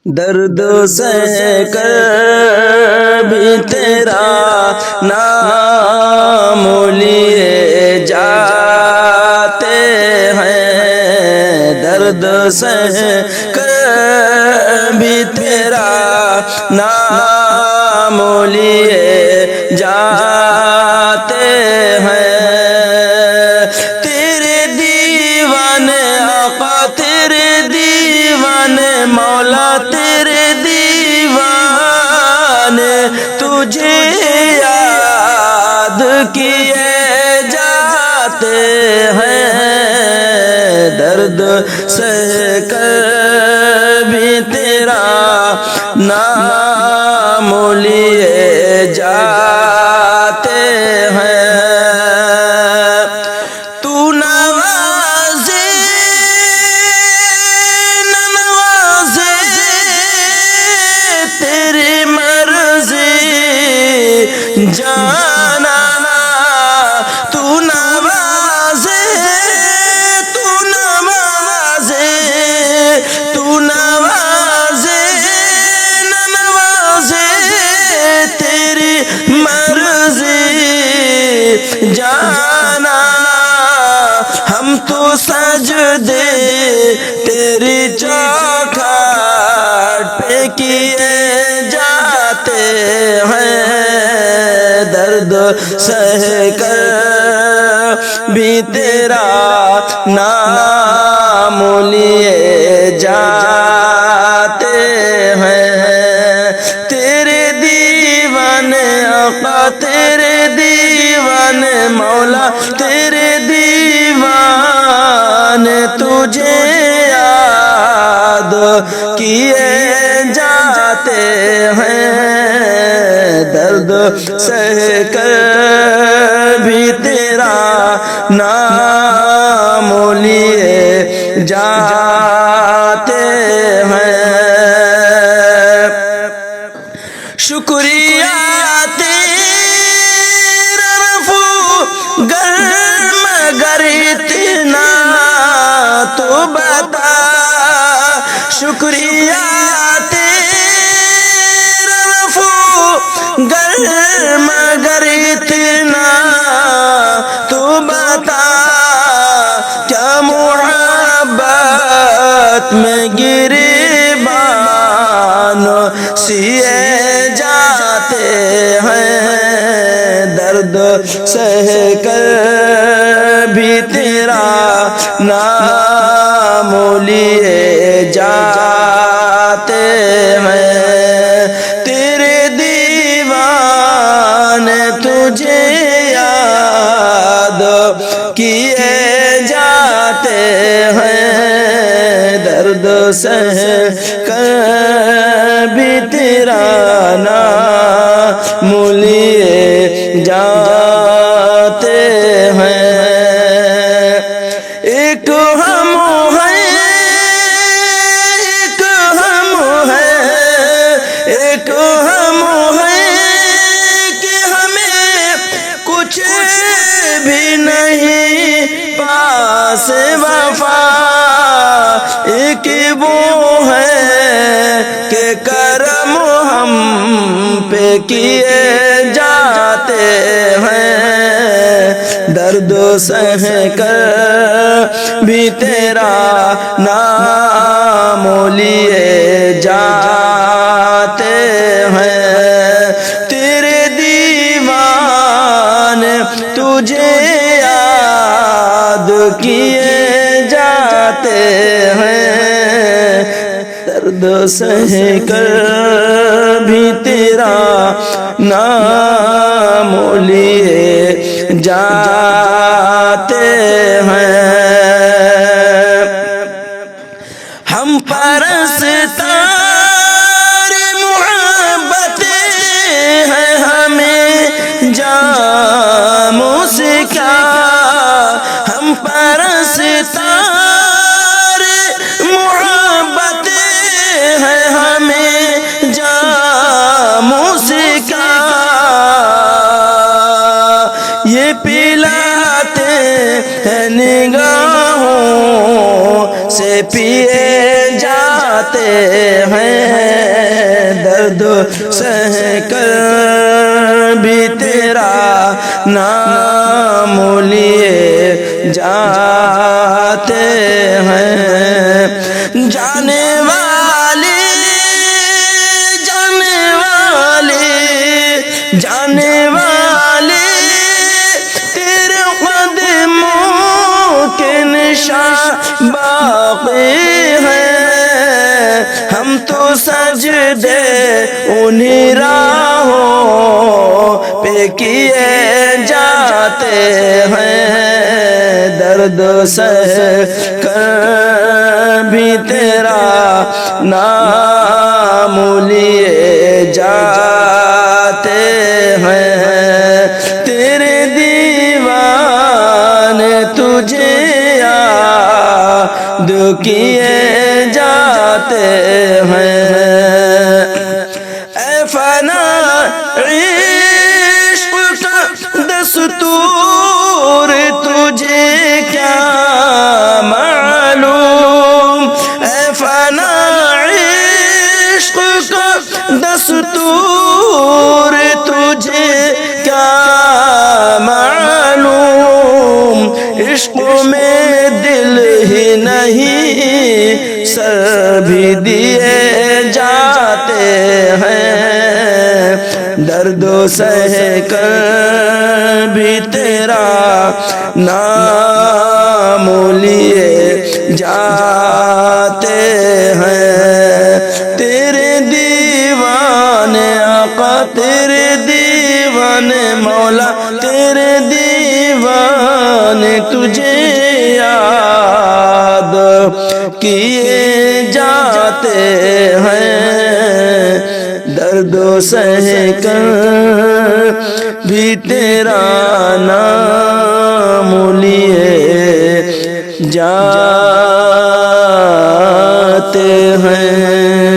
درد سہ کر بھی تیرا نام لیے جاتے ہیں، درد سہ کر بھی تیرا نام لیے جاتے ہیں۔ تیرے دیوانے آقا، تیرے دیوانے مولا، تیرے دیوانے تجھے یاد کیے جاتے ہیں، درد سہ کر بھی تیرا نام لیے جاتے ہیں۔ تو نوازے نوازے تیری مرضی جانا، تو نوازے تو نوازے تو نوازے نوازے تیری مرضی جانا، ہم تو سجدے تیری چوکھٹ پہ کیے جاتے ہیں، درد سہ کر بھی تیرا نام لیے جاتے ہیں۔ تیرے دیوانے آقا، تیرے دیوانے مولا، تیرے دیوانے تجھے یاد کیے جاتے ہیں، درد سہ کر بھی تیرا نام لیے جاتے ہیں۔ شکریہ تیرا رفو گر مگر اتنا تو بتا، شکریہ تیرا رفو گر مگر اتنا تو بتا، کیا محبت میں گریبان سیے جاتے ہیں، درد سہ کر بھی تیرا نام لیے جاتے ہیں۔ تیرے دیوانے تجھے یاد کیے جاتے ہیں، درد سہ کر بھی تیرا نام لیے جاتے ہیں۔ ایک ہم ہیں، ایک ہم ہیں، ایک ہم ہیں کہ ہمیں کچھ بھی نہیں پاس وفا، ایک وہ ہے کہ کرم ہم پہ کیے جاتے ہیں، درد سہ کر بھی تیرا نام لیے جاتے ہیں۔ تیرے دیوانے تجھے یاد کیے جاتے ہیں، درد سہ کر بھی تیرا نام لیے جاتے ہیں۔ ہم پرستار محبت ہیں، ہمیں جاموں سے کیا، ہم پرستار محبت ہیں، ہمیں جاموں سے کیا، یہ پلاتے ہیں نگاہوں سے پیے جاتے ہیں درد سہ کر بھی تیرا نام لیے جاتے ہیں جانے والے جانے والے جانے والے تیرے قدموں کے نشان باقی ہیں ہم تو سجدے انہی راہوں پہ کیے جاتے ہیں درد سہ کر بھی تیرا نام لیے جاتے ہیں تیرے دیوانے تجھے یاد کیے جاتے ہیں اے فنا عشق کا دستور تجھے کیا معلوم اے فنا عشق کا دستور تجھے کیا معلوم عشق میں دل ہی نہیں سر بھی دیے جاتے ہیں درد سہ کر بھی تیرا نام لیے جاتے ہیں تیرے دیوانے آقا تیرے دیوانے مولا تیرے دیوانے تجھے یاد کیے جاتے ہیں درد سہ کر بھی تیرا نام لیے جاتے ہیں